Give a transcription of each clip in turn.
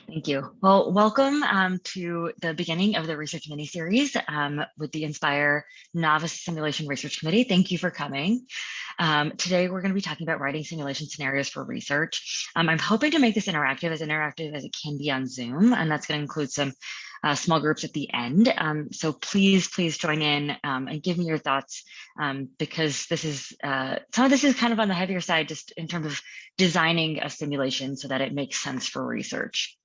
Thank you. Well, welcome to the beginning of the research mini-series with the Inspire Novice Simulation Research Committee. Thank you for coming. Today, we're going to be talking about writing simulation scenarios for research. I'm hoping to make this interactive as it can be on Zoom, and that's going to include some small groups at the end. So please join in and give me your thoughts because this is some of this is kind of on the heavier side, just in terms of designing a simulation so that it makes sense for research.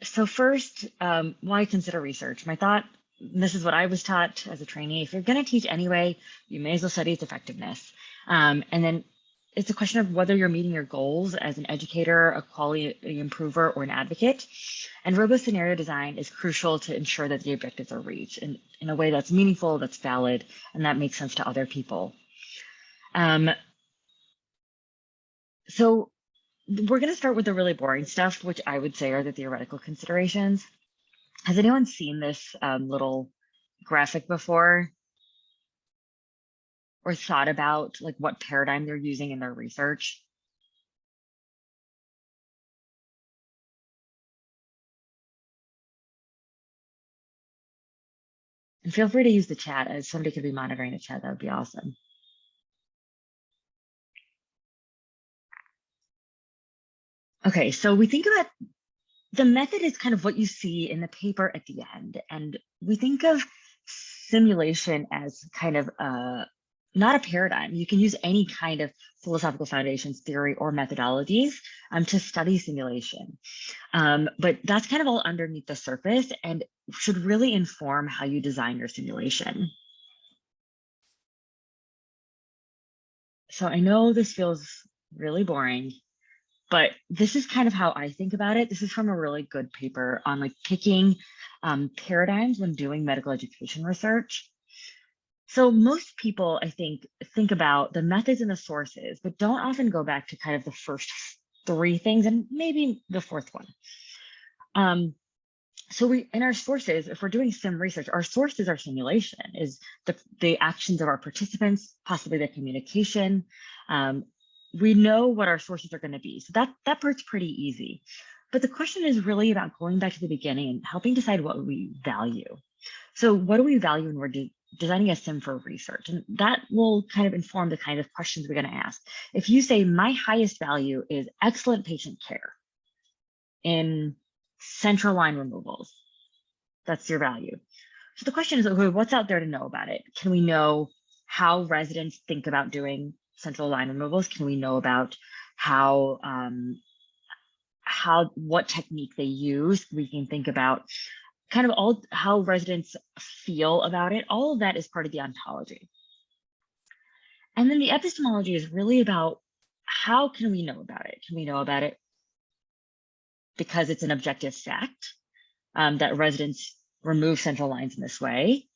So first, why consider research? My thought, this is what I was taught as a trainee, if you're going to teach anyway, you may as well study its effectiveness. And then it's a question of whether you're meeting your goals as an educator, a quality improver, or an advocate. And robust scenario design is crucial to ensure that the objectives are reached in a way that's meaningful, that's valid, and that makes sense to other people. So we're going to start with the really boring stuff, which I would say are the theoretical considerations. Has anyone seen this little graphic before? Or thought about like what paradigm they're using in their research? And feel free to use the chat, as somebody could be monitoring the chat. That would be awesome. Okay, so we think about the method is kind of what you see in the paper at the end. And we think of simulation as kind of not a paradigm. You can use any kind of philosophical foundations, theory, or methodologies to study simulation. But that's kind of all underneath the surface and should really inform how you design your simulation. So I know this feels really boring, but this is kind of how I think about it. This is from a really good paper on like picking paradigms when doing medical education research. So most people, I think about the methods and the sources, but don't often go back to kind of the first three things and maybe the fourth one. So in our sources, if we're doing sim research, our sources are simulation, is the actions of our participants, possibly their communication. We know what our sources are going to be. So that part's pretty easy. But the question is really about going back to the beginning and helping decide what we value. So what do we value when we're designing a sim for research? And that will kind of inform the kind of questions we're going to ask. If you say my highest value is excellent patient care in central line removals, that's your value. So the question is, okay, what's out there to know about it? Can we know how residents think about doing central line removals? Can we know about what technique they use? We can think about kind of all how residents feel about it. All of that is part of the ontology. And then the epistemology is really about how can we know about it? Can we know about it because it's an objective fact that residents remove central lines in this way?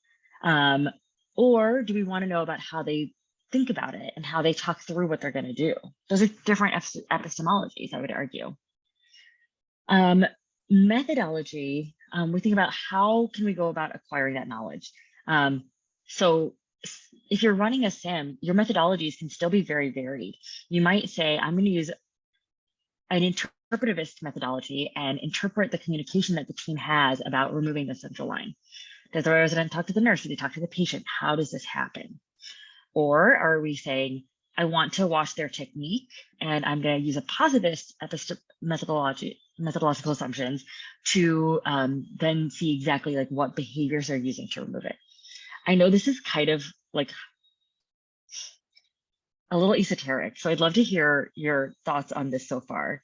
Or do we want to know about how they think about it and how they talk through what they're going to do? Those are different epistemologies, I would argue. Methodology, we think about how can we go about acquiring that knowledge. So if you're running a sim, your methodologies can still be very varied. You might say, I'm going to use an interpretivist methodology and interpret the communication that the team has about removing the central line. Does the resident talk to the nurse? Do they talk to the patient? How does this happen? Or are we saying, I want to wash their technique and I'm going to use a positivist methodological assumptions to then see exactly like what behaviors they're using to remove it. I know this is kind of like a little esoteric, so I'd love to hear your thoughts on this so far.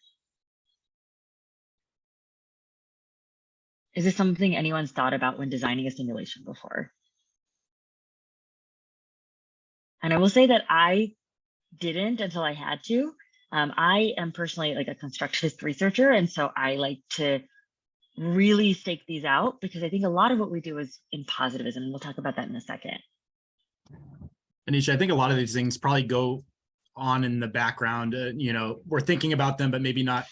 Is this something anyone's thought about when designing a simulation before? And I will say that I didn't until I had to. I am personally like a constructivist researcher, and so I like to really stake these out because I think a lot of what we do is in positivism, and we'll talk about that in a second. Anisha, I think a lot of these things probably go on in the background. We're thinking about them, but maybe not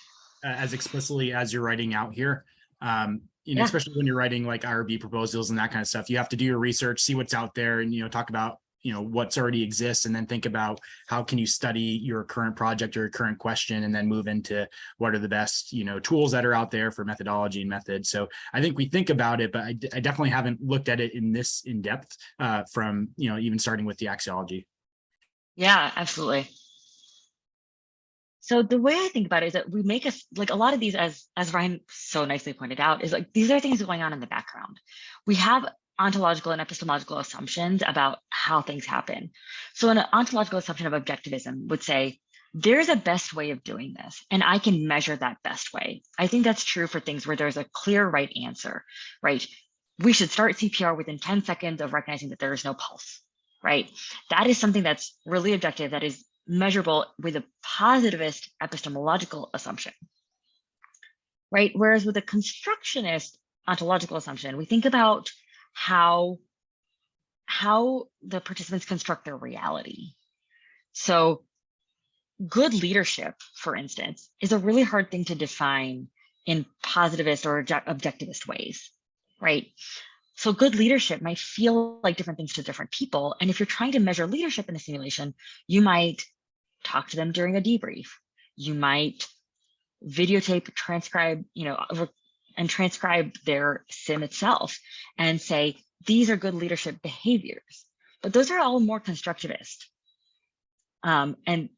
as explicitly as you're writing out here. Especially when you're writing like IRB proposals and that kind of stuff, you have to do your research, see what's out there, and talk about what's already exists, and then think about how can you study your current project or your current question, and then move into what are the best tools that are out there for methodology and methods. So I think we think about it, but I definitely haven't looked at it in depth from even starting with the axiology. Yeah, absolutely. So the way I think about it is that we make us like a lot of these, as Ryan so nicely pointed out, is like these are things going on in the background. We have ontological and epistemological assumptions about how things happen. So an ontological assumption of objectivism would say, there's a best way of doing this, and I can measure that best way. I think that's true for things where there's a clear right answer, right? We should start CPR within 10 seconds of recognizing that there is no pulse, right? That is something that's really objective, that is measurable with a positivist epistemological assumption, right? Whereas with a constructionist ontological assumption, we think about how the participants construct their reality. So good leadership, for instance, is a really hard thing to define in positivist or objectivist ways, right? So good leadership might feel like different things to different people. And if you're trying to measure leadership in a simulation, you might talk to them during a debrief. You might videotape, transcribe, and transcribe their sim itself and say, these are good leadership behaviors. But those are all more constructivist. And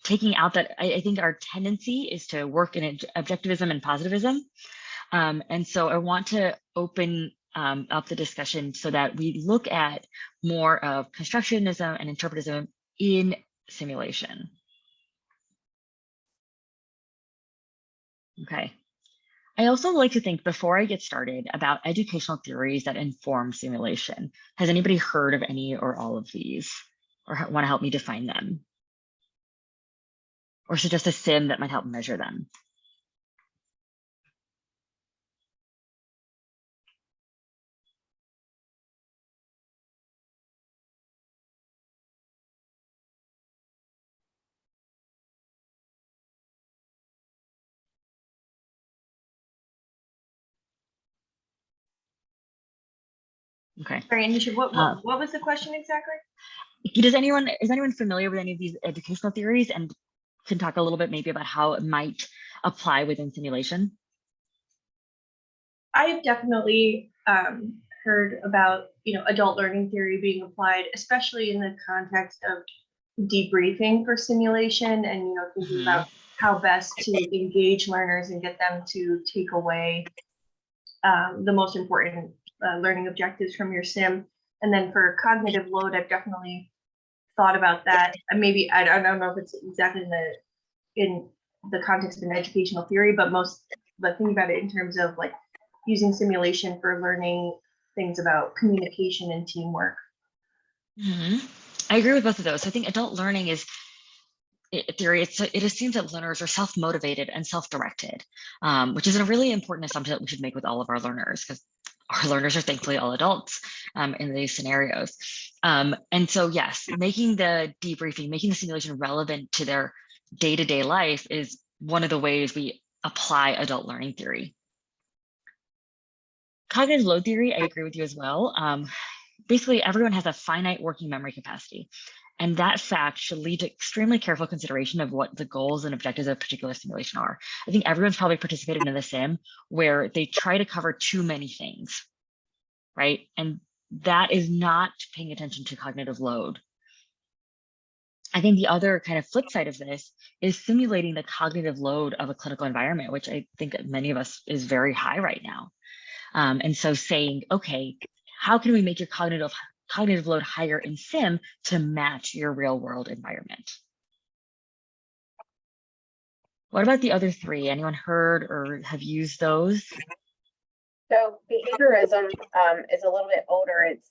taking out that, I think our tendency is to work in objectivism and positivism. And so I want to open up the discussion so that we look at more of constructionism and interpretism in simulation. Okay. I also like to think before I get started about educational theories that inform simulation. Has anybody heard of any or all of these, or want to help me define them? Or suggest a sim that might help measure them? Okay. Sorry, Anisha, what was the question exactly? Is anyone familiar with any of these educational theories and can talk a little bit maybe about how it might apply within simulation? I've definitely heard about adult learning theory being applied, especially in the context of debriefing for simulation, and thinking about how best to engage learners and get them to take away the most important learning objectives from your sim. And then for cognitive load, I've definitely thought about that. And maybe I don't know if it's exactly in the context of an educational theory, but thinking about it in terms of like using simulation for learning things about communication and teamwork. I agree with both of those. I think adult learning is theory. It assumes that learners are self-motivated and self-directed, which is a really important assumption that we should make with all of our learners, because our learners are thankfully all adults in these scenarios. And so, yes, making the debriefing, making the simulation relevant to their day-to-day life is one of the ways we apply adult learning theory. Cognitive load theory, I agree with you as well. Basically, everyone has a finite working memory capacity, and that fact should lead to extremely careful consideration of what the goals and objectives of a particular simulation are. I think everyone's probably participated in a sim where they try to cover too many things, right? And that is not paying attention to cognitive load. I think the other kind of flip side of this is simulating the cognitive load of a clinical environment, which I think many of us is very high right now. And so saying, okay, how can we make your cognitive load higher in sim to match your real world environment? What about the other three? Anyone heard or have used those? So behaviorism is a little bit older. It's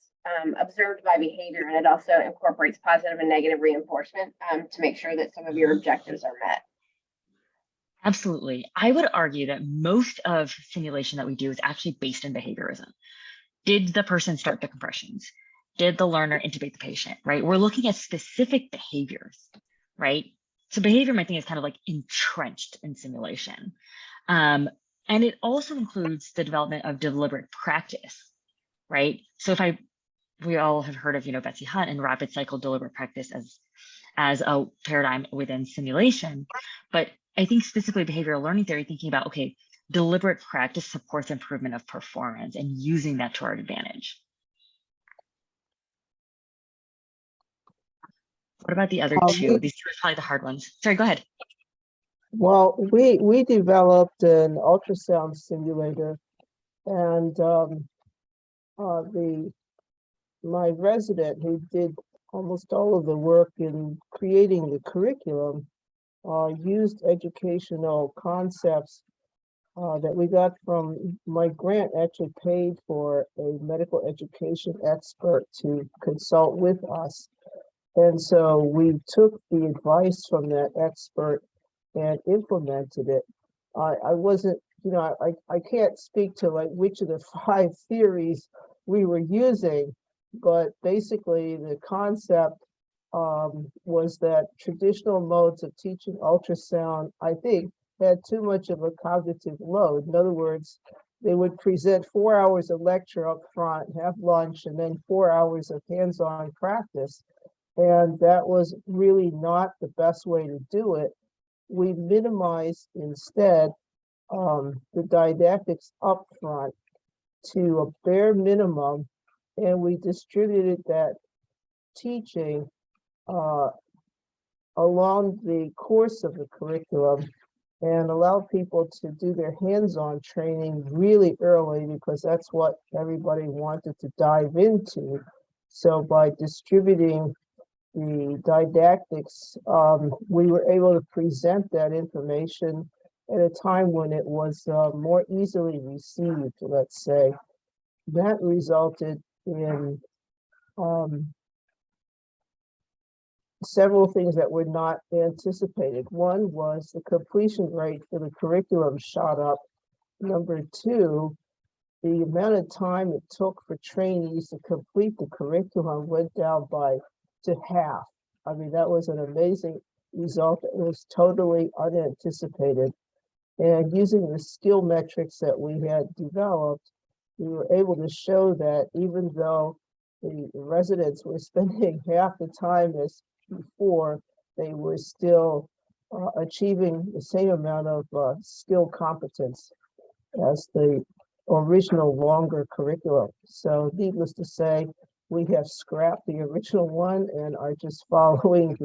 observed by behavior, and it also incorporates positive and negative reinforcement to make sure that some of your objectives are met. Absolutely. I would argue that most of simulation that we do is actually based in behaviorism. Did the person start the compressions? Did the learner intubate the patient, right? We're looking at specific behaviors, right? So behavior, I think, is kind of like entrenched in simulation. And it also includes the development of deliberate practice, right? So if I we all have heard of, Betsy Hunt and rapid cycle deliberate practice as a paradigm within simulation. But I think specifically behavioral learning theory, thinking about, okay, deliberate practice supports improvement of performance and using that to our advantage. What about the other two? These two are probably the hard ones. Sorry, go ahead. Well, we developed an ultrasound simulator, and my resident who did almost all of the work in creating the curriculum used educational concepts that we got from my grant. Actually paid for a medical education expert to consult with us. And so we took the advice from that expert and implemented it. I wasn't, I can't speak to like which of the 5 theories we were using, but basically the concept was that traditional modes of teaching ultrasound, I think, had too much of a cognitive load. In other words, they would present 4 hours of lecture up front, have lunch, and then 4 hours of hands-on practice. And that was really not the best way to do it. We minimized instead the didactics up front to a bare minimum, and we distributed that teaching along the course of the curriculum and allow people to do their hands-on training really early, because that's what everybody wanted to dive into. So by distributing the didactics, we were able to present that information at a time when it was more easily received, let's say. That resulted in several things that were not anticipated. One was the completion rate for the curriculum shot up. Number 2, the amount of time it took for trainees to complete the curriculum went down to half. I mean, that was an amazing result. It was totally unanticipated. And using the skill metrics that we had developed, we were able to show that even though the residents were spending half the time as before, they were still achieving the same amount of skill competence as the original longer curriculum. So needless to say, we have scrapped the original one and are just following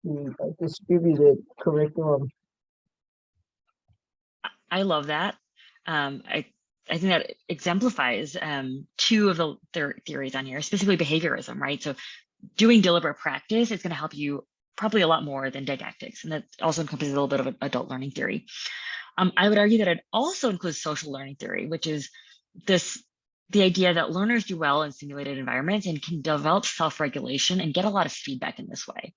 the distributed curriculum. I love that. I think that exemplifies 2 of the theories on here, specifically behaviorism, right? So doing deliberate practice is going to help you probably a lot more than didactics. And that also encompasses a little bit of adult learning theory. I would argue that it also includes social learning theory, which is the idea that learners do well in simulated environments and can develop self-regulation and get a lot of feedback in this way.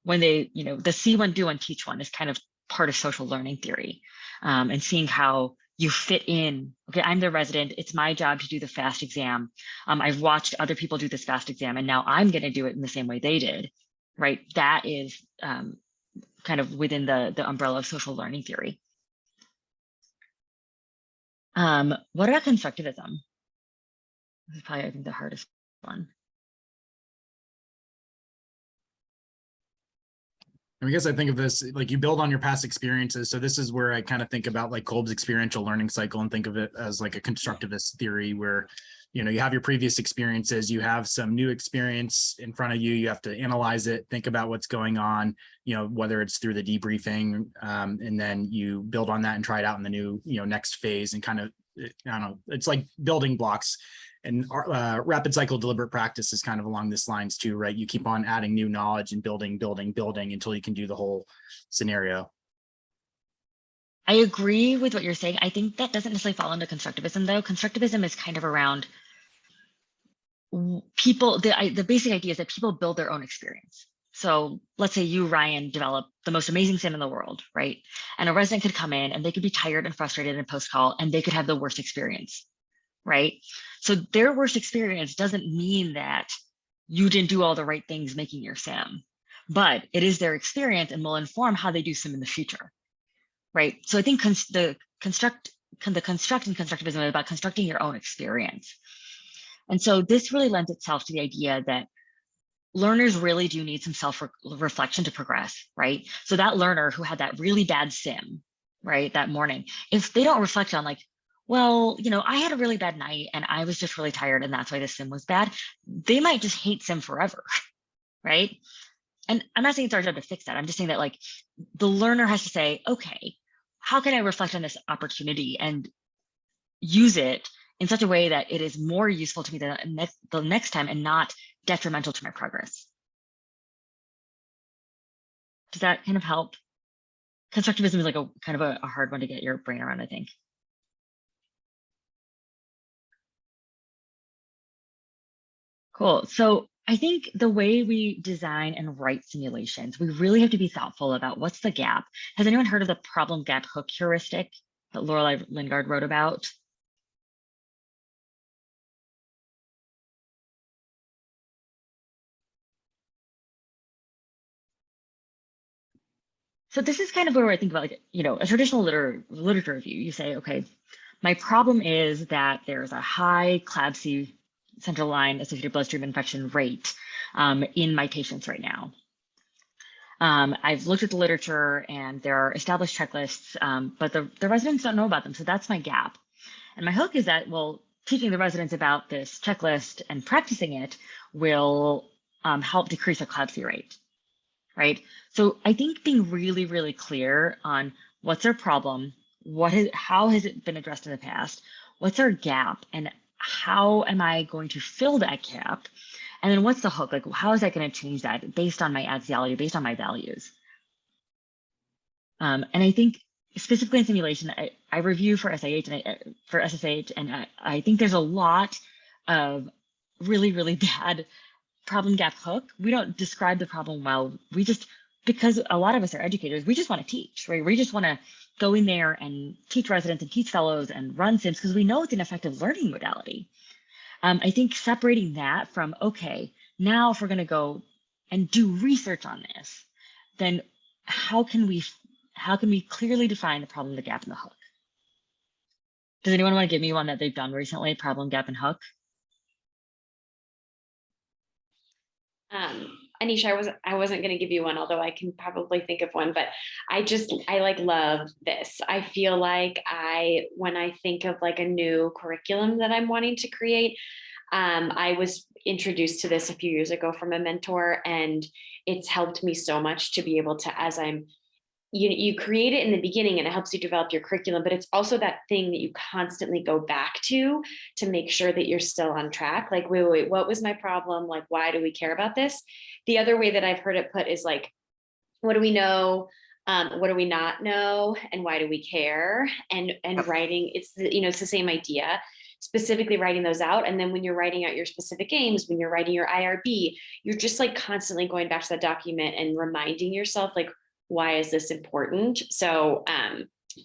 When they, the see one, do one, teach one is kind of part of social learning theory, and seeing how you fit in. Okay, I'm the resident. It's my job to do the FAST exam. I've watched other people do this FAST exam, and now I'm going to do it in the same way they did, right? That is kind of within the umbrella of social learning theory. What about constructivism? This is probably, I think, the hardest one. I guess I think of this like you build on your past experiences. So this is where I kind of think about like Kolb's experiential learning cycle and think of it as like a constructivist theory where, you have your previous experiences, you have some new experience in front of you, you have to analyze it, think about what's going on, whether it's through the debriefing, and then you build on that and try it out in the new, next phase and kind of, I don't know, it's like building blocks. And rapid cycle deliberate practice is kind of along this lines too, right? You keep on adding new knowledge and building until you can do the whole scenario. I agree with what you're saying. I think that doesn't necessarily fall into constructivism, though. Constructivism is kind of around people. The basic idea is that people build their own experience. So let's say you, Ryan, develop the most amazing sim in the world, right? And a resident could come in and they could be tired and frustrated in post-call and they could have the worst experience, right? So their worst experience doesn't mean that you didn't do all the right things making your sim, but it is their experience and will inform how they do sim in the future, right? So I think the construct and constructivism is about constructing your own experience. And so this really lends itself to the idea that learners really do need some self-reflection to progress, right? So that learner who had that really bad sim, right, that morning, if they don't reflect on like, well, I had a really bad night and I was just really tired and that's why the sim was bad, they might just hate sim forever, right? And I'm not saying it's our job to fix that. I'm just saying that like the learner has to say, okay, how can I reflect on this opportunity and use it in such a way that it is more useful to me the next time and not detrimental to my progress? Does that kind of help? Constructivism is like a kind of a hard one to get your brain around, I think. Cool. So I think the way we design and write simulations, we really have to be thoughtful about what's the gap. Has anyone heard of the problem gap hook heuristic that Lorelei Lingard wrote about? So this is kind of where I think about like, a traditional literature review. You say, okay, my problem is that there's a high CLABSI central line associated bloodstream infection rate in my patients right now. I've looked at the literature and there are established checklists, but the residents don't know about them. So that's my gap. And my hook is that, well, teaching the residents about this checklist and practicing it will help decrease a CLABSI rate, right? So I think being really, really clear on what's our problem, how has it been addressed in the past, what's our gap, and how am I going to fill that gap? And then what's the hook? Like, how is that going to change that based on my axiology, based on my values? And I think specifically in simulation, I review for SIH and for SSH, and I think there's a lot of really, really bad problem gap hook. We don't describe the problem well. We just, because a lot of us are educators, we just want to teach, right? We just want to go in there and teach residents and teach fellows and run sims because we know it's an effective learning modality. I think separating that from, okay, now if we're going to go and do research on this, then how can we clearly define the problem, the gap, and the hook? Does anyone want to give me one that they've done recently, problem, gap, and hook? Anisha, I wasn't going to give you one, although I can probably think of one, but I like love this. I feel like when I think of like a new curriculum that I'm wanting to create, I was introduced to this a few years ago from a mentor, and it's helped me so much to be able to, as you create it in the beginning and it helps you develop your curriculum, but it's also that thing that you constantly go back to make sure that you're still on track. Like, wait, what was my problem? Like, why do we care about this? The other way that I've heard it put is like, what do we know? What do we not know? And why do we care? And writing, it's the same idea, specifically writing those out. And then when you're writing out your specific aims, when you're writing your IRB, you're just like constantly going back to that document and reminding yourself, like, why is this important? So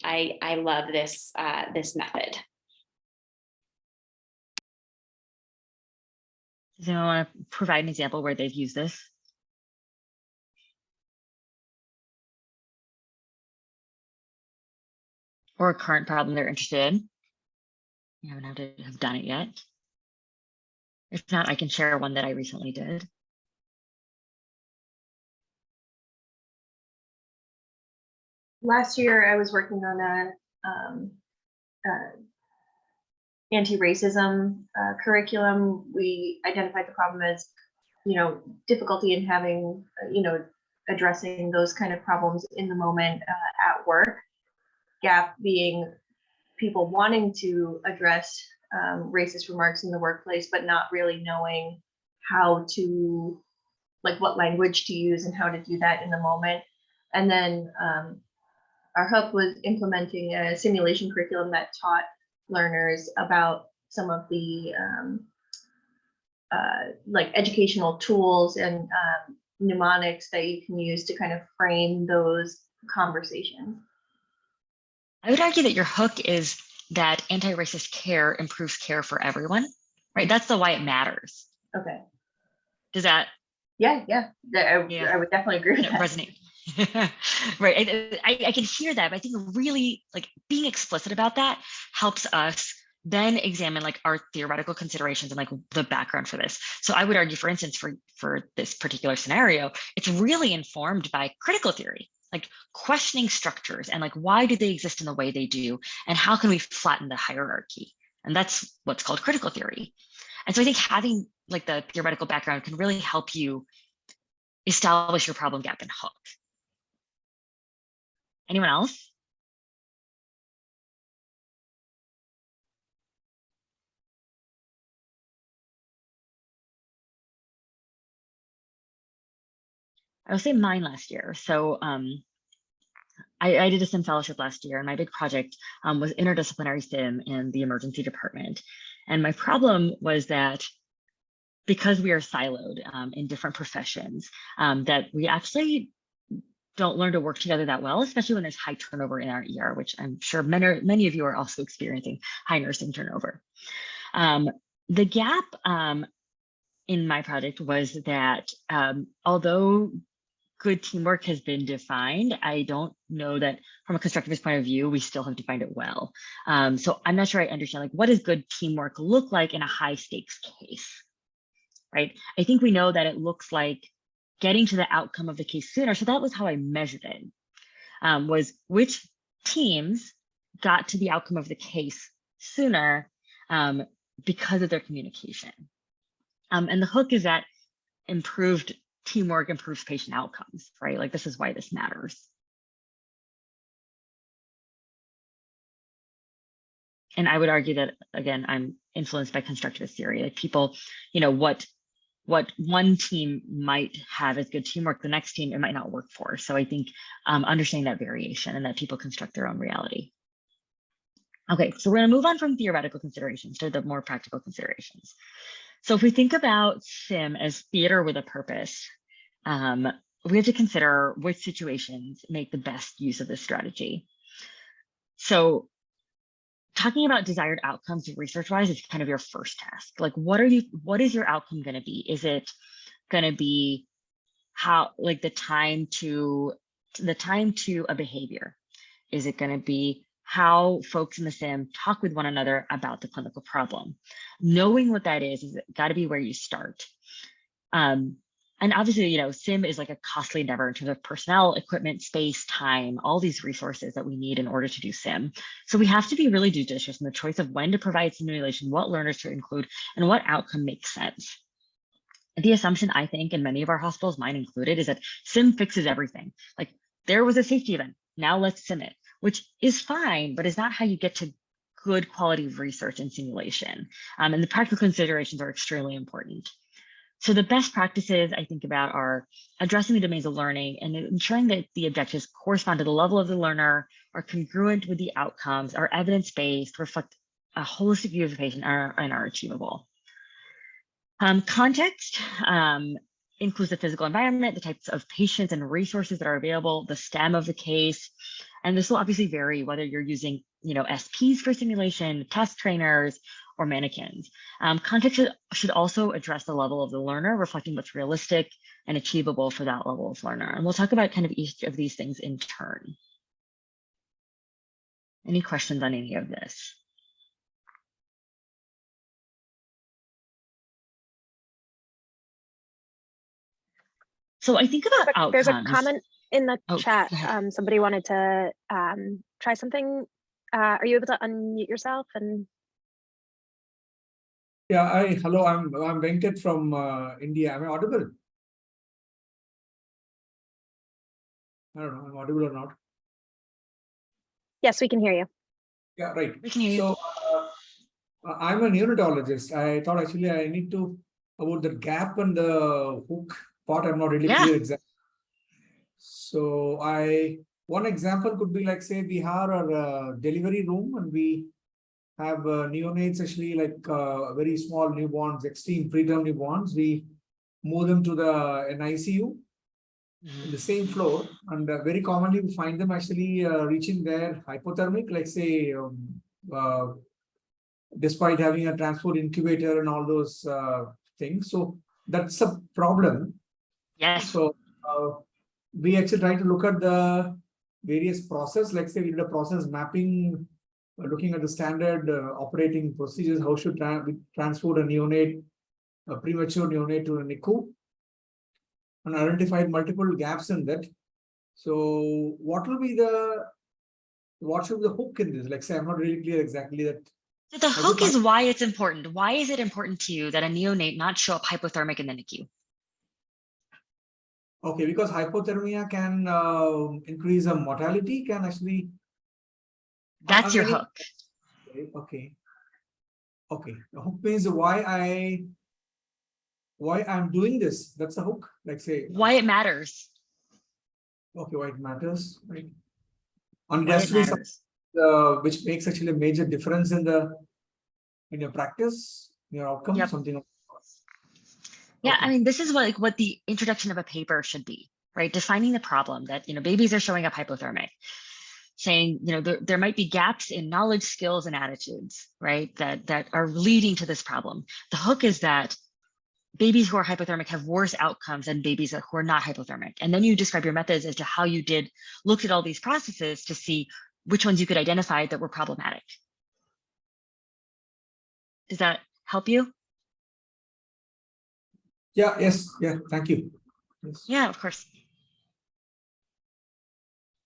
I love this this method. Does anyone want to provide an example where they've used this? Or a current problem they're interested in? You haven't had to have done it yet. If not, I can share one that I recently did. Last year, I was working on a anti-racism curriculum. We identified the problem as, difficulty in having, addressing those kind of problems in the moment at work. Gap being people wanting to address racist remarks in the workplace, but not really knowing how to, like, what language to use and how to do that in the moment. And then our hook was implementing a simulation curriculum that taught learners about some of the like educational tools and mnemonics that you can use to kind of frame those conversations. I would argue that your hook is that anti-racist care improves care for everyone, right? That's the why it matters. Okay. Does that? Yeah. I would definitely agree with that. Resonate. Right. I can hear that, but I think really like being explicit about that helps us then examine like our theoretical considerations and like the background for this. So I would argue, for instance, for this particular scenario, it's really informed by critical theory, like questioning structures and like why do they exist in the way they do, and how can we flatten the hierarchy? And that's what's called critical theory. And so I think having like the theoretical background can really help you establish your problem gap and hook. Anyone else? I will say mine last year. So I did a SIM fellowship last year, and my big project was interdisciplinary SIM in the emergency department. And my problem was that because we are siloed in different professions, that we actually don't learn to work together that well, especially when there's high turnover in our ER, which I'm sure many of you are also experiencing high nursing turnover. The gap in my project was that although good teamwork has been defined, I don't know that from a constructivist point of view, we still have defined it well. So I'm not sure I understand, like, what does good teamwork look like in a high stakes case, right? I think we know that it looks like getting to the outcome of the case sooner. So that was how I measured it, was which teams got to the outcome of the case sooner because of their communication. And the hook is that improved teamwork improves patient outcomes, right? Like, this is why this matters. And I would argue that, again, I'm influenced by constructivist theory. Like, people, you know, what one team might have as good teamwork, the next team it might not work for. So I think understanding that variation and that people construct their own reality. Okay, so we're gonna move on from theoretical considerations to the more practical considerations. So if we think about SIM as theater with a purpose, we have to consider which situations make the best use of this strategy. So talking about desired outcomes research-wise is kind of your first task. Like, what is your outcome going to be? Is it going to be how, like, the time to a behavior? Is it going to be how folks in the SIM talk with one another about the clinical problem? Knowing what that is got to be where you start. And obviously, you know, SIM is like a costly endeavor in terms of personnel, equipment, space, time, all these resources that we need in order to do SIM. So we have to be really judicious in the choice of when to provide simulation, what learners to include, and what outcome makes sense. The assumption, I think, in many of our hospitals, mine included, is that SIM fixes everything. Like, there was a safety event, now let's SIM it, which is fine, but is not how you get to good quality research and simulation. And the practical considerations are extremely important. So the best practices I think about are addressing the domains of learning and ensuring that the objectives correspond to the level of the learner, are congruent with the outcomes, are evidence-based, reflect a holistic view of the patient, and are achievable. Context includes the physical environment, the types of patients and resources that are available, the stem of the case, and this will obviously vary whether you're using, you know, SPs for simulation, test trainers, or mannequins. Context should also address the level of the learner, reflecting what's realistic and achievable for that level of learner. And we'll talk about kind of each of these things in turn. Any questions on any of this? So I think about outcomes. There's a comment in the chat. Go ahead. Somebody wanted to try something. Are you able to unmute yourself? And yeah, hello, I'm Venkat from India. Am I audible? I don't know, I'm audible or not. yes, we can hear you. Yeah, right. We can hear you. So I'm a neonatologist. I thought actually I need to about the gap and the hook part. I'm not really clear exactly. So one example could be like, say we have a delivery room and we have neonates, actually like very small newborns, extreme preterm newborns. We move them to an ICU in the same floor, and very commonly we find them actually reaching their hypothermic, like say despite having a transport incubator and all those things. So that's a problem. Yes. So we actually try to look at the various process, like say we did a process mapping looking at the standard operating procedures, how should we transport a neonate, a premature neonate to a NICU, and identified multiple gaps in that. So what will be what should be the hook in this? Like say, I'm not really clear exactly that. So the hook is why it's important. Why is it important to you that a neonate not show up hypothermic in the NICU? Okay, because hypothermia can increase the mortality, can actually. That's your hook. Okay. Okay. The hook means why I'm doing this. That's the hook. Like say. Why it matters. Okay, why it matters. Right. And Why it matters. Which makes actually a major difference in your practice, your outcome, Yep. something. Yeah, Okay. I mean, this is what the introduction of a paper should be, right? Defining the problem that, babies are showing up hypothermic, saying, there might be gaps in knowledge, skills, and attitudes, right? That are leading to this problem. The hook is that babies who are hypothermic have worse outcomes than babies who are not hypothermic. And then you describe your methods as to how you looked at all these processes to see which ones you could identify that were problematic. Does that help you? Yeah, yes, yeah, thank you. Yes. Yeah, of course.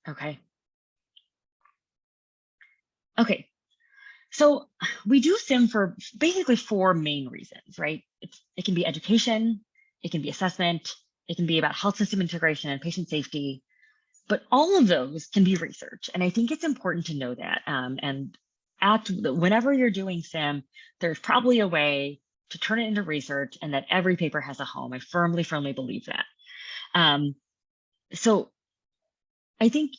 Okay. Okay. So we do SIM for basically 4 main reasons, right? It can be education, it can be assessment, it can be about health system integration and patient safety, but all of those can be research. And I think it's important to know that. And whenever you're doing SIM, there's probably a way to turn it into research and that every paper has a home. I firmly, firmly believe that. So I think,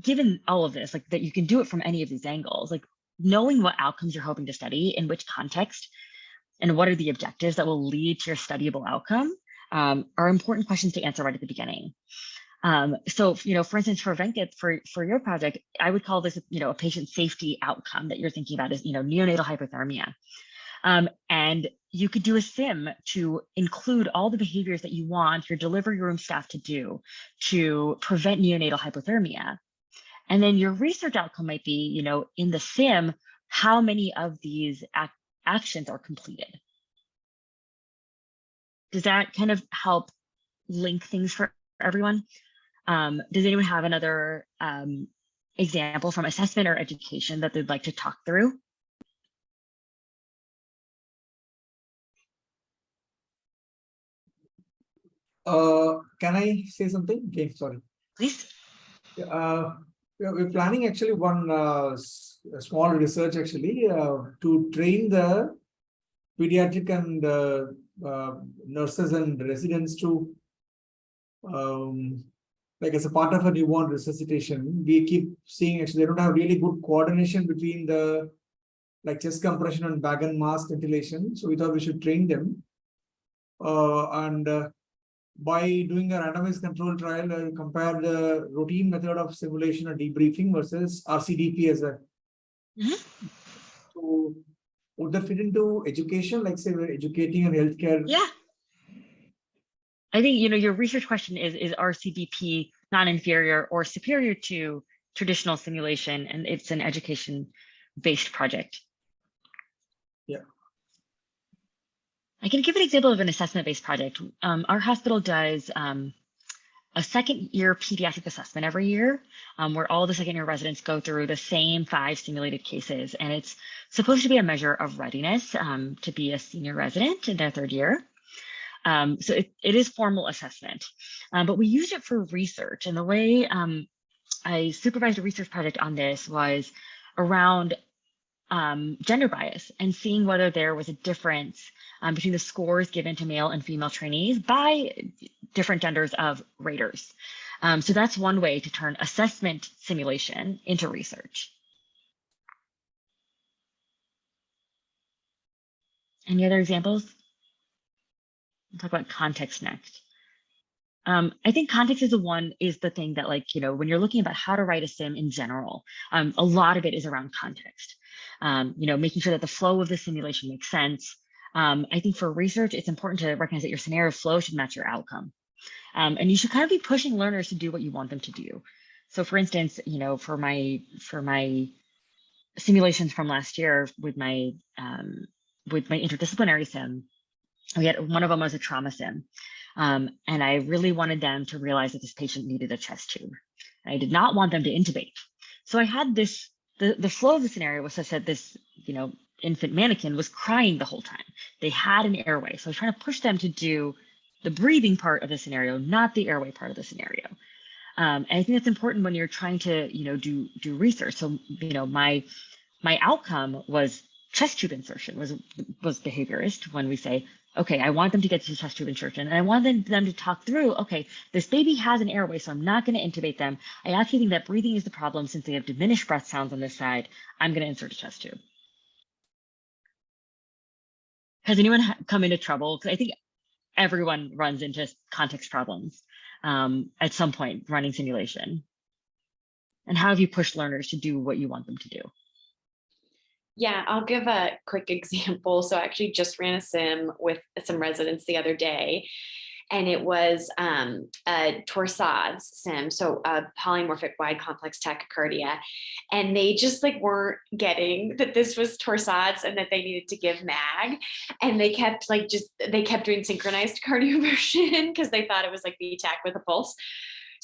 given all of this, like that you can do it from any of these angles, like knowing what outcomes you're hoping to study, in which context, and what are the objectives that will lead to your studyable outcome are important questions to answer right at the beginning. So, for instance, for Venkat, for your project, I would call this, a patient safety outcome that you're thinking about is, neonatal hypothermia. And you could do a SIM to include all the behaviors that you want your delivery room staff to do to prevent neonatal hypothermia. And then your research outcome might be, in the SIM, how many of these actions are completed. Does that kind of help link things for everyone? Does anyone have another example from assessment or education that they'd like to talk through? Can I say something? Okay, sorry. Please. We're planning actually one small research actually to train the pediatric and nurses and residents to like as a part of a newborn resuscitation. We keep seeing actually they don't have really good coordination between the like chest compression and bag and mask ventilation. So we thought we should train them by doing a randomized control trial, compare the routine method of simulation or debriefing versus RCDP as a. So would that fit into education? Like say we're educating on healthcare. Yeah. I think, your research question is RCDP non-inferior or superior to traditional simulation, and it's an education-based project. Yeah. I can give an example of an assessment-based project. Our hospital does a second-year pediatric assessment every year, where all the second-year residents go through the same 5 simulated cases, and it's supposed to be a measure of readiness to be a senior resident in their 3rd year. So it is formal assessment, but we used it for research. And the way I supervised a research project on this was around gender bias and seeing whether there was a difference between the scores given to male and female trainees by different genders of raters. So that's one way to turn assessment simulation into research. Any other examples? We'll talk about context next. I think context is the thing that, like, when you're looking about how to write a sim in general, a lot of it is around context. Making sure that the flow of the simulation makes sense. I think for research, it's important to recognize that your scenario flow should match your outcome. And you should kind of be pushing learners to do what you want them to do. So for instance, for my simulations from last year with my interdisciplinary sim, we had one of them was a trauma sim. And I really wanted them to realize that this patient needed a chest tube. I did not want them to intubate. So I had this, the flow of the scenario was such that this, infant mannequin was crying the whole time. They had an airway. So I was trying to push them to do the breathing part of the scenario, not the airway part of the scenario. And I think that's important when you're trying to, do research. So, my outcome was chest tube insertion was behaviorist when we say, okay, I want them to get to chest tube insertion and I want them to talk through, okay, this baby has an airway, so I'm not going to intubate them. I actually think that breathing is the problem since they have diminished breath sounds on this side. I'm going to insert a chest tube. Has anyone come into trouble? Because I think everyone runs into context problems at some point running simulation. And how have you pushed learners to do what you want them to do? Yeah, I'll give a quick example. So I actually just ran a sim with some residents the other day, and it was a torsades sim, so a polymorphic wide complex tachycardia. And they just like weren't getting that this was torsades and that they needed to give mag. And they kept doing synchronized cardioversion because they thought it was like VTAC with a pulse.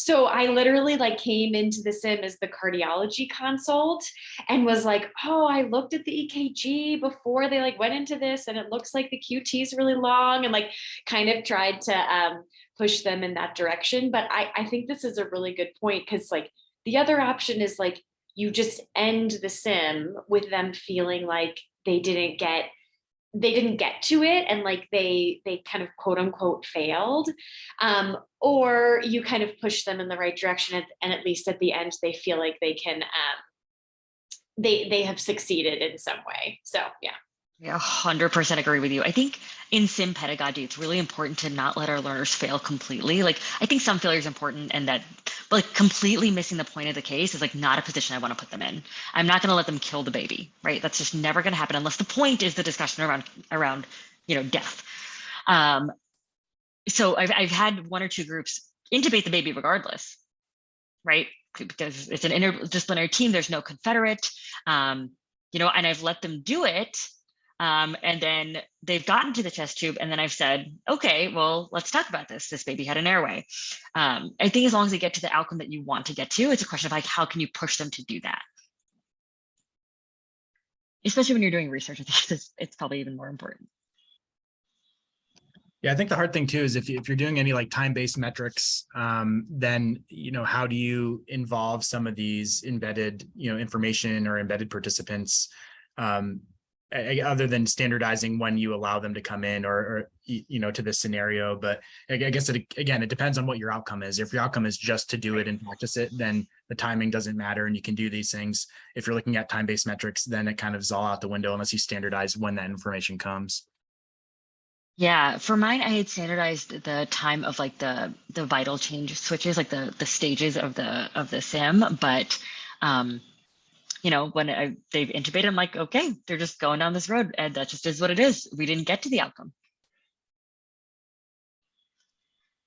So I literally like came into the sim as the cardiology consult and was like, oh, I looked at the EKG before they like went into this and it looks like the QT is really long, and like kind of tried to push them in that direction. But I think this is a really good point, because like the other option is like you just end the sim with them feeling like they didn't get to it and like they kind of quote unquote failed, or you kind of push them in the right direction and at least at the end they feel like they can they have succeeded in some way. So yeah. Yeah, 100% agree with you. I think in sim pedagogy, it's really important to not let our learners fail completely. Like, I think some failure is important, and that, but like completely missing the point of the case is like not a position I want to put them in. I'm not going to let them kill the baby, right? That's just never going to happen unless the point is the discussion around death. So I've had one or two groups intubate the baby regardless, right? Because it's an interdisciplinary team. There's no confederate, and I've let them do it. And then they've gotten to the chest tube, and then I've said, okay, well, let's talk about this. This baby had an airway. I think as long as they get to the outcome that you want to get to, it's a question of like, how can you push them to do that? Especially when you're doing research, I think it's probably even more important. Yeah, I think the hard thing too is if you're doing any like time-based metrics, then how do you involve some of these embedded information or embedded participants, other than standardizing when you allow them to come in or to this scenario. But I guess it depends on what your outcome is. If your outcome is just to do it and practice it, then the timing doesn't matter and you can do these things. If you're looking at time-based metrics, then it kind of is all out the window unless you standardize when that information comes. Yeah, for mine, I had standardized the time of like the vital change switches, like the stages of the sim. But when they've intubated, I'm like, okay, they're just going down this road, and that just is what it is. We didn't get to the outcome.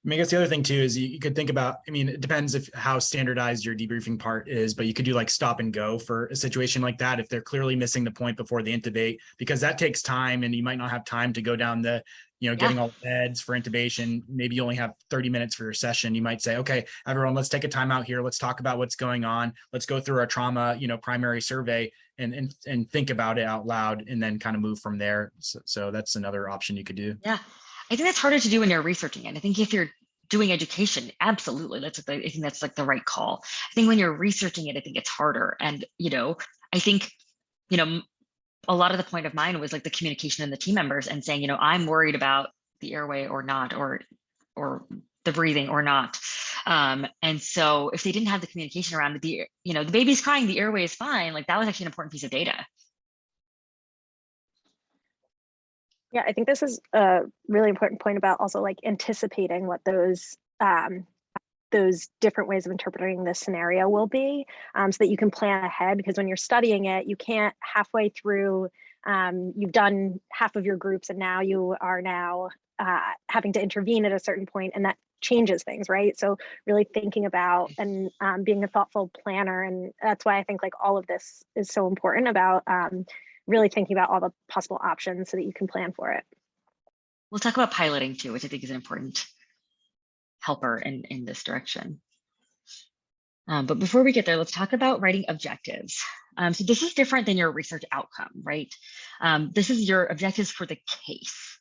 I mean, I guess the other thing too is you could think about, it depends how standardized your debriefing part is, but you could do like stop and go for a situation like that if they're clearly missing the point before they intubate, because that takes time and you might not have time to go down the, getting all the beds for intubation. Maybe you only have 30 minutes for your session. You might say, okay, everyone, let's take a time out here. Let's talk about what's going on. Let's go through our trauma, primary survey and think about it out loud and then kind of move from there. So that's another option you could do. Yeah. I think that's harder to do when you're researching it. I think if you're doing education, absolutely, I think that's like the right call. I think when you're researching it, I think it's harder. And, I think, a lot of the point of mine was like the communication in the team members and saying, I'm worried about the airway or not, or the breathing or not. And so if they didn't have the communication around the baby's crying, the airway is fine, like that was actually an important piece of data. Yeah, I think this is a really important point about also like anticipating what those those different ways of interpreting this scenario will be, so that you can plan ahead, because when you're studying it, you can't halfway through, you've done half of your groups and now you are having to intervene at a certain point, and that changes things, right? So really thinking about and being a thoughtful planner, and that's why I think like all of this is so important about really thinking about all the possible options so that you can plan for it. We'll talk about piloting too, which I think is an important helper in this direction. But before we get there, let's talk about writing objectives. So this is different than your research outcome, right? This is your objectives for the case.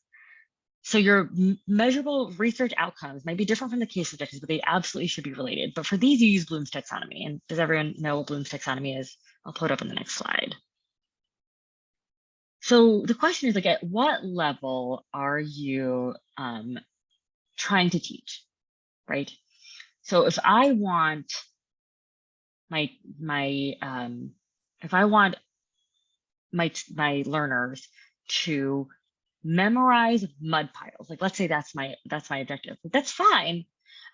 So your measurable research outcomes might be different from the case objectives, but they absolutely should be related. But for these, you use Bloom's taxonomy. And does everyone know what Bloom's taxonomy is? I'll put it up in the next slide. So the question is, like, at what level are you trying to teach, right? So if I want my learners to memorize mud piles, like let's say that's my objective, that's fine,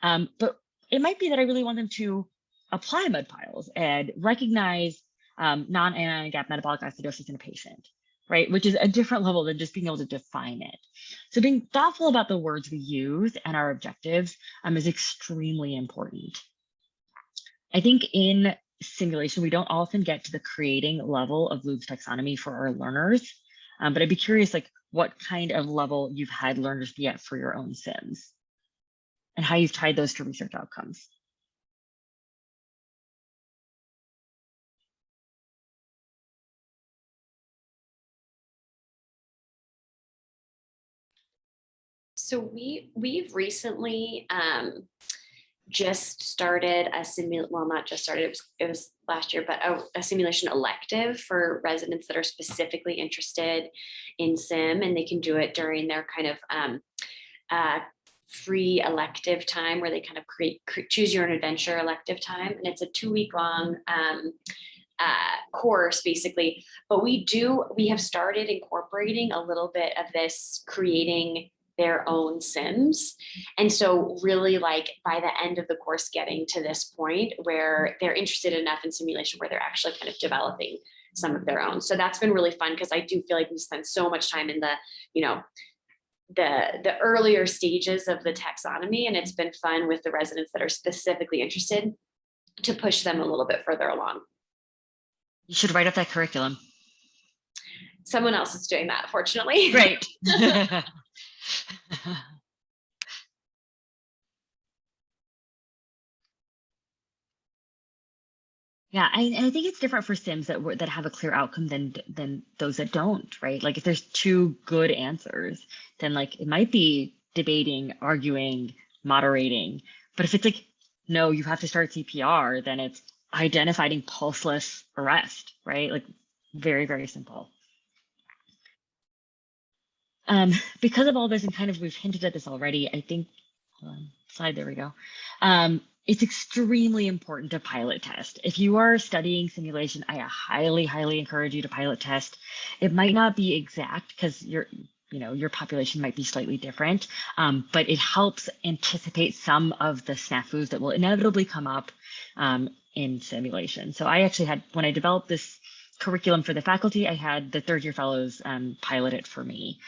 but it might be that I really want them to apply mud piles and recognize non-anion gap metabolic acidosis in a patient, right? Which is a different level than just being able to define it. So being thoughtful about the words we use and our objectives is extremely important. I think in simulation, we don't often get to the creating level of Bloom's taxonomy for our learners, but I'd be curious, like, what kind of level you've had learners be at for your own sims and how you've tied those to research outcomes. So we've recently just started not just started, it was last year, but a simulation elective for residents that are specifically interested in sim, and they can do it during their kind of free elective time where they kind of choose your own adventure elective time. And it's a 2-week long course basically, but we have started incorporating a little bit of this creating their own sims. And so really, like, by the end of the course, getting to this point where they're interested enough in simulation where they're actually kind of developing some of their own. So that's been really fun, because I do feel like we spend so much time in the, you know, the earlier stages of the taxonomy, and it's been fun with the residents that are specifically interested to push them a little bit further along. You should write up that curriculum. Someone else is doing that, fortunately. Great. Yeah, I think it's different for sims that have a clear outcome than those that don't, right? Like if there's 2 good answers, then like it might be debating, arguing, moderating. But if it's like, no, you have to start CPR, then it's identifying pulseless arrest, right? Like very, very simple. Because of all this, and kind of we've hinted at this already, I think, slide, there we go. It's extremely important to pilot test. If you are studying simulation, I highly, highly encourage you to pilot test. It might not be exact because your population might be slightly different, but it helps anticipate some of the snafus that will inevitably come up in simulation. So I actually had, when I developed this curriculum for the faculty, I had the 3rd-year fellows pilot it for me,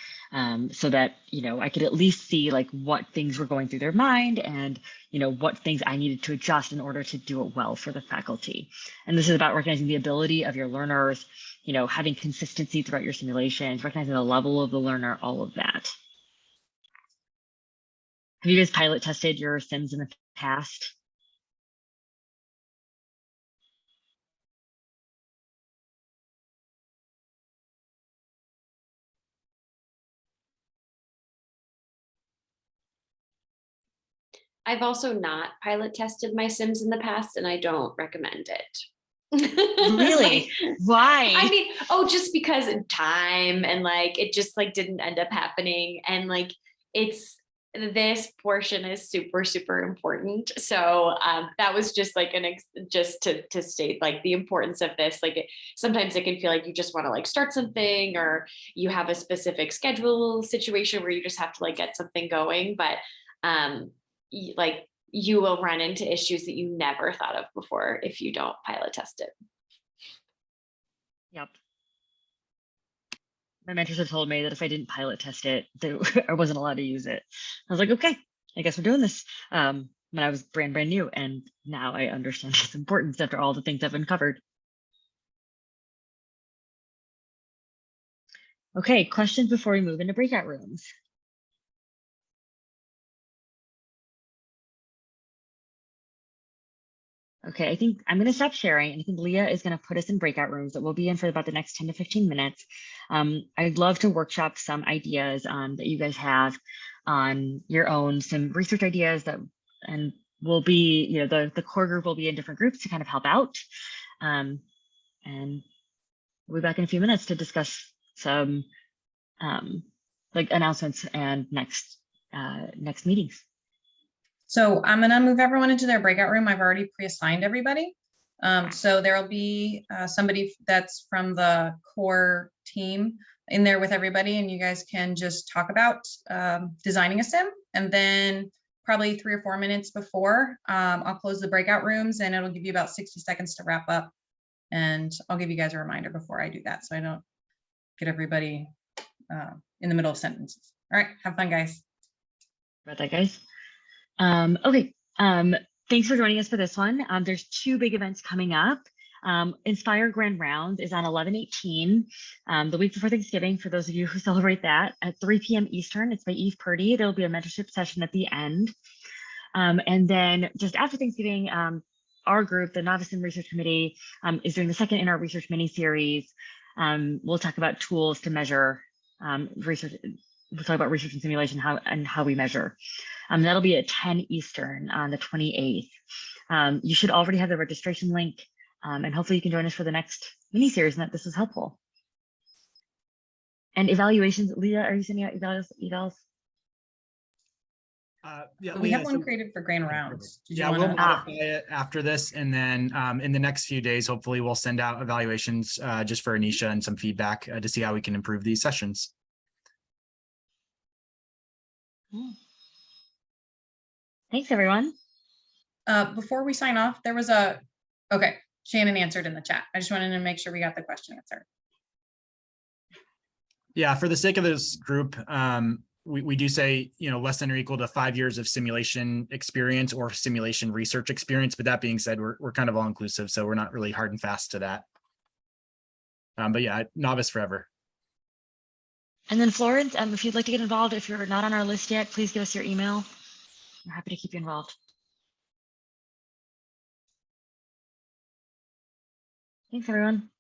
so that, you know, I could at least see like what things were going through their mind and, you know, what things I needed to adjust in order to do it well for the faculty. And this is about recognizing the ability of your learners, you know, having consistency throughout your simulations, recognizing the level of the learner, all of that. Have you guys pilot tested your sims in the past? I've also not pilot tested my sims in the past, and I don't recommend it. Really? Why? I mean, just because of time, and like it just like didn't end up happening, and like this portion is super, super important. So that was just like just to state like the importance of this. Like sometimes it can feel like you just want to like start something, or you have a specific schedule situation where you just have to like get something going, but like you will run into issues that you never thought of before if you don't pilot test it. Yep. My mentors have told me that if I didn't pilot test it, that I wasn't allowed to use it. I was like, okay, I guess we're doing this. When I was brand new, and now I understand its importance after all the things I've uncovered. Okay, questions before we move into breakout rooms? Okay, I think I'm going to stop sharing, and I think Leah is going to put us in breakout rooms that we'll be in for about the next 10 to 15 minutes. I'd love to workshop some ideas that you guys have on your own, some research ideas that, and we'll be, you know, the core group will be in different groups to kind of help out. And we'll be back in a few minutes to discuss some like announcements and next meetings. So I'm gonna move everyone into their breakout room. I've already pre-assigned everybody. So there'll be somebody that's from the core team in there with everybody, and you guys can just talk about designing a sim. And then probably 3 or 4 minutes before, I'll close the breakout rooms, and it'll give you about 60 seconds to wrap up. And I'll give you guys a reminder before I do that, so I don't get everybody in the middle of sentences. All right, have fun, guys. About that, guys. Okay. Thanks for joining us for this one. There's 2 big events coming up. Inspire Grand Rounds is on 11/18, the week before Thanksgiving, for those of you who celebrate that, at 3 p.m. Eastern. It's by Eve Purdy. There'll be a mentorship session at the end. And then just after Thanksgiving, our group, the Novice and Research Committee, is doing the second in our research mini-series. We'll talk about tools to measure research. We'll talk about research and simulation, how we measure. That'll be at 10 Eastern on the 28th. You should already have the registration link, and hopefully you can join us for the next mini-series and that this was helpful. And evaluations, Leah, are you sending out evals? Yeah, We have Leah, one created for grand rounds. Did you yeah, wanna- we'll modify it after this, and then in the next few days, hopefully we'll send out evaluations just for Anisha and some feedback to see how we can improve these sessions. Thanks, everyone. Before we sign off, there was okay, Shannon answered in the chat. I just wanted to make sure we got the question answered. Yeah, for the sake of this group, we do say, you know, less than or equal to 5 years of simulation experience or simulation research experience. But that being said, we're kind of all inclusive, so we're not really hard and fast to that. But yeah, novice forever. And then Florence, if you'd like to get involved, if you're not on our list yet, please give us your email. We're happy to keep you involved. Thanks, everyone.